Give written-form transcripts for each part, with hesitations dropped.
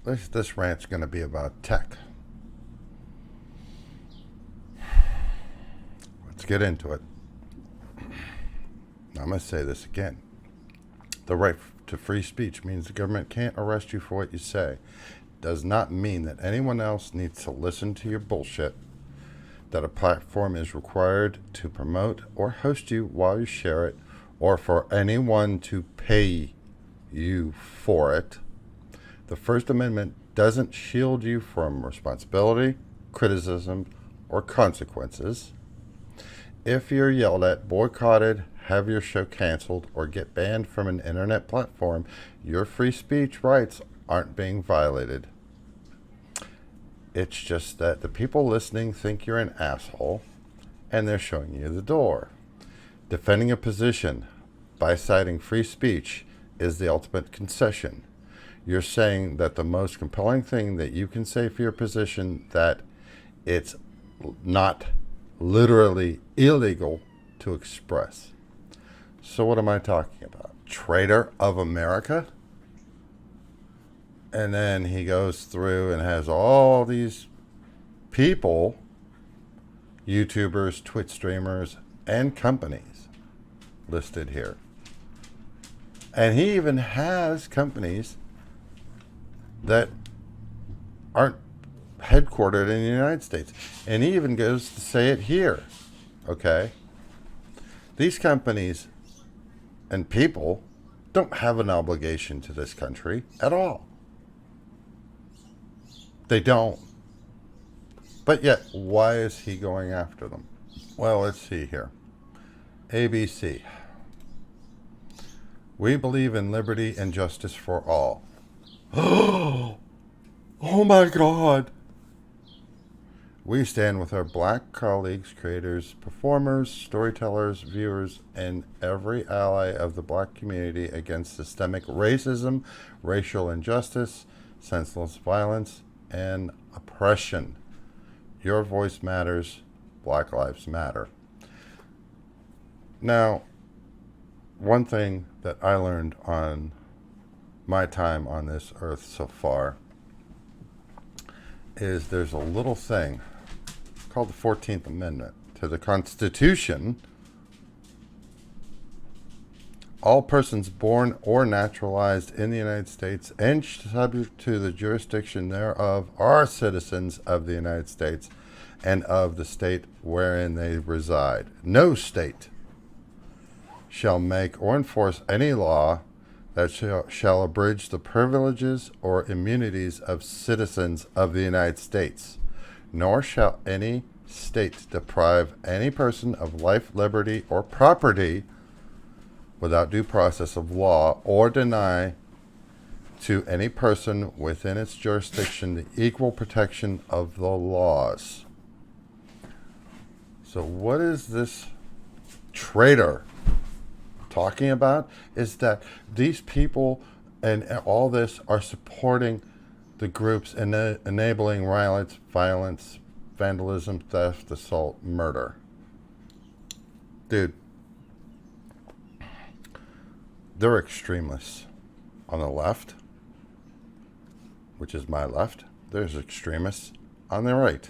This rant's going to be about tech. Let's get into it. I'm going to say this again. The right to free speech means the government can't arrest you for what you say. Does not mean that anyone else needs to listen to your bullshit, that a platform is required to promote or host you while you share it, or for anyone to pay you for it. The First Amendment doesn't shield you from responsibility, criticism, or consequences. If you're yelled at, boycotted, have your show canceled, or get banned from an internet platform, your free speech rights aren't being violated. It's just that the people listening think you're an asshole, and they're showing you the door. Defending a position by citing free speech is the ultimate concession. You're saying that the most compelling thing that you can say for your position, that it's not literally illegal to express. So what am I talking about? Traitor of America? And then he goes through and has all these people, YouTubers, Twitch streamers, and companies listed here. And he even has companies that aren't headquartered in the United States. And he even goes to say it here. Okay? These companies and people don't have an obligation to this country at all. They don't. But yet, why is he going after them? Well, let's see here. ABC. We believe in liberty and justice for all. Oh my God. We stand with our black colleagues, creators, performers, storytellers, viewers, and every ally of the black community against systemic racism, racial injustice, senseless violence, and oppression. Your voice matters. Black lives matter. Now, one thing that I learned on my time on this earth so far is there's a little thing called the 14th Amendment to the Constitution. All persons born or naturalized in the United States and subject to the jurisdiction thereof are citizens of the United States and of the state wherein they reside. No state shall make or enforce any law that shall abridge the privileges or immunities of citizens of the United States, nor shall any state deprive any person of life, liberty, or property without due process of law, or deny to any person within its jurisdiction the equal protection of the laws. So what is this traitor talking about? Is that these people and all this are supporting the groups and enabling violence, vandalism, theft, assault, murder. Dude, they're extremists on the left, which is my left. There's extremists on the right.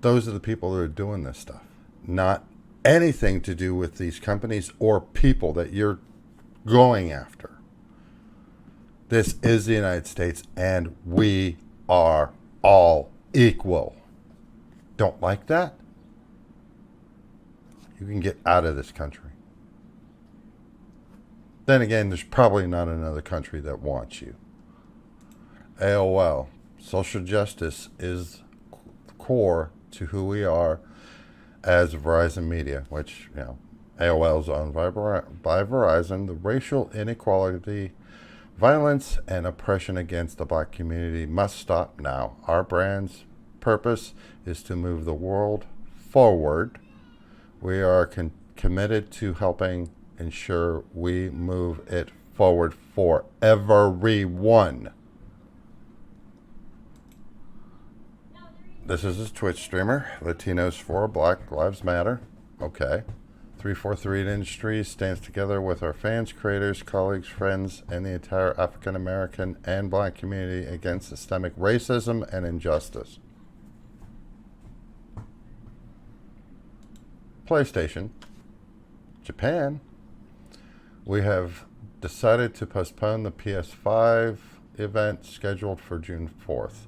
Those are the people that are doing this stuff, not anything to do with these companies or people that you're going after. This is the United States, and we are all equal. Don't like that? You can get out of this country. Then again, there's probably not another country that wants you. AOL, social justice is core to who we are as Verizon Media, which, AOL is owned by Verizon. The racial inequality, violence, and oppression against the black community must stop now. Our brand's purpose is to move the world forward. We are committed to helping ensure we move it forward for everyone. This is a Twitch streamer. Latinos for Black Lives Matter. Okay. 343 Industries stands together with our fans, creators, colleagues, friends, and the entire African American and Black community against systemic racism and injustice. PlayStation, Japan, we have decided to postpone the PS5 event scheduled for June 4th.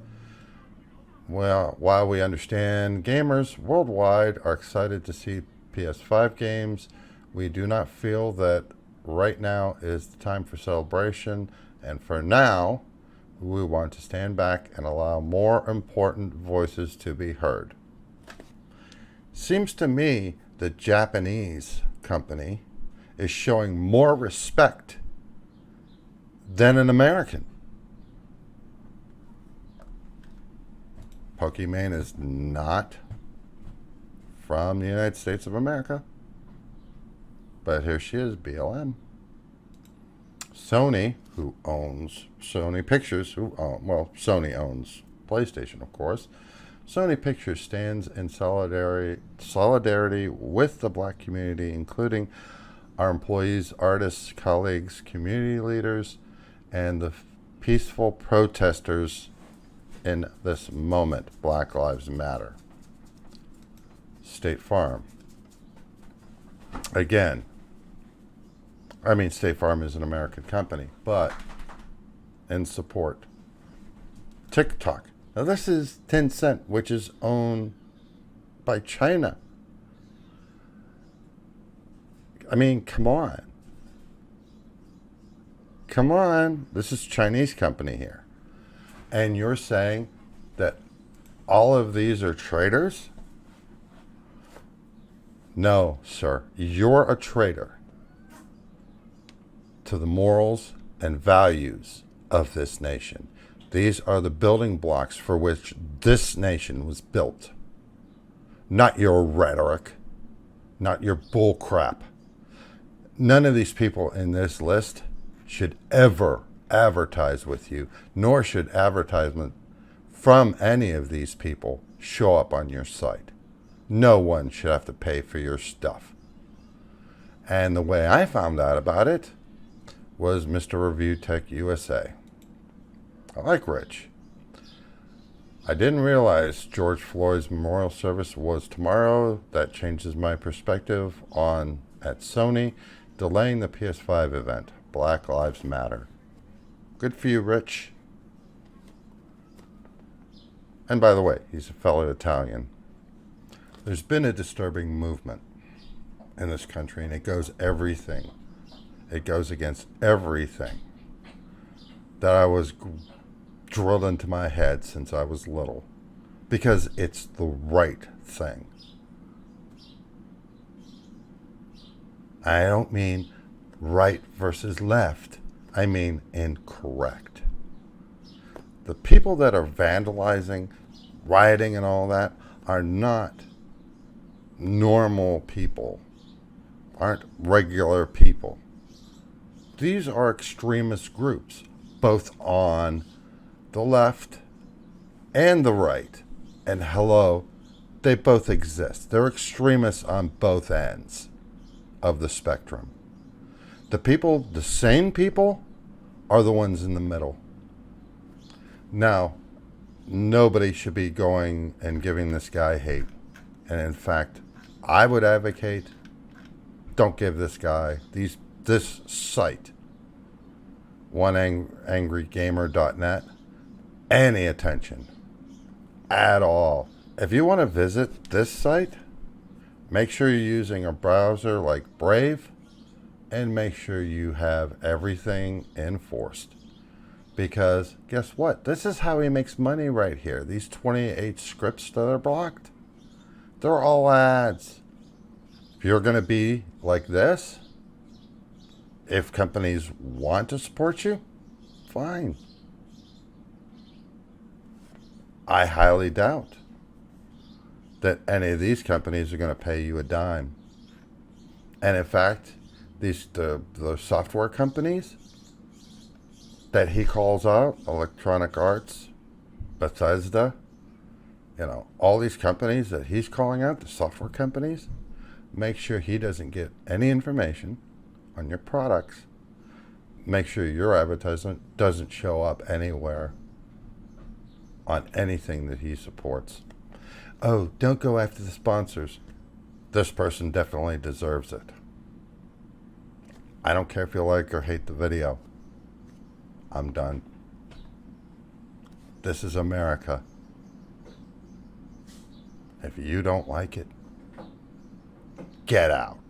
Well, while we understand gamers worldwide are excited to see PS5 games, we do not feel that right now is the time for celebration, and for now, we want to stand back and allow more important voices to be heard. Seems to me the Japanese company is showing more respect than an American. Pokimane is not from the United States of America, but here she is, BLM. Sony, who owns Sony Pictures, Sony owns PlayStation, of course. Sony Pictures stands in solidarity with the Black community, including our employees, artists, colleagues, community leaders, and the peaceful protesters in this moment. Black Lives Matter. State Farm. Again, State Farm is an American company, but in support. TikTok. Now this is Tencent, which is owned by China. Come on. Come on. This is Chinese company here. And you're saying that all of these are traitors? No, sir. You're a traitor to the morals and values of this nation. These are the building blocks for which this nation was built. Not your rhetoric. Not your bull crap. None of these people in this list should ever advertise with you, nor should advertisement from any of these people show up on your site. No one should have to pay for your stuff. And the way I found out about it was Mr. reviewtechusa. I like Rich. I didn't realize George Floyd's memorial service was tomorrow. That changes my perspective at Sony delaying the PS5 event. Black Lives Matter. Good for you, Rich. And by the way, he's a fellow Italian. There's been a disturbing movement in this country, and it goes against everything that I was drilled into my head since I was little, because it's the right thing. I don't mean right versus left. I mean incorrect. The people that are vandalizing, rioting, and all that are not normal people, aren't regular people. These are extremist groups, both on the left and the right. And hello, they both exist. They're extremists on both ends of the spectrum. The sane people, are the ones in the middle. Now, nobody should be going and giving this guy hate. And in fact, I would advocate, don't give this guy, this site, OneAngryGamer.net, any attention at all. If you want to visit this site, make sure you're using a browser like Brave, and make sure you have everything enforced. Because guess what? This is how he makes money right here. These 28 scripts that are blocked, they're all ads. If you're going to be like this, if companies want to support you, fine. I highly doubt that any of these companies are going to pay you a dime. And in fact, the software companies that he calls out, Electronic Arts, Bethesda, all these companies that he's calling out, the software companies, make sure he doesn't get any information on your products. Make sure your advertisement doesn't show up anywhere on anything that he supports. Oh, don't go after the sponsors. This person definitely deserves it. I don't care if you like or hate the video. I'm done. This is America. If you don't like it, get out.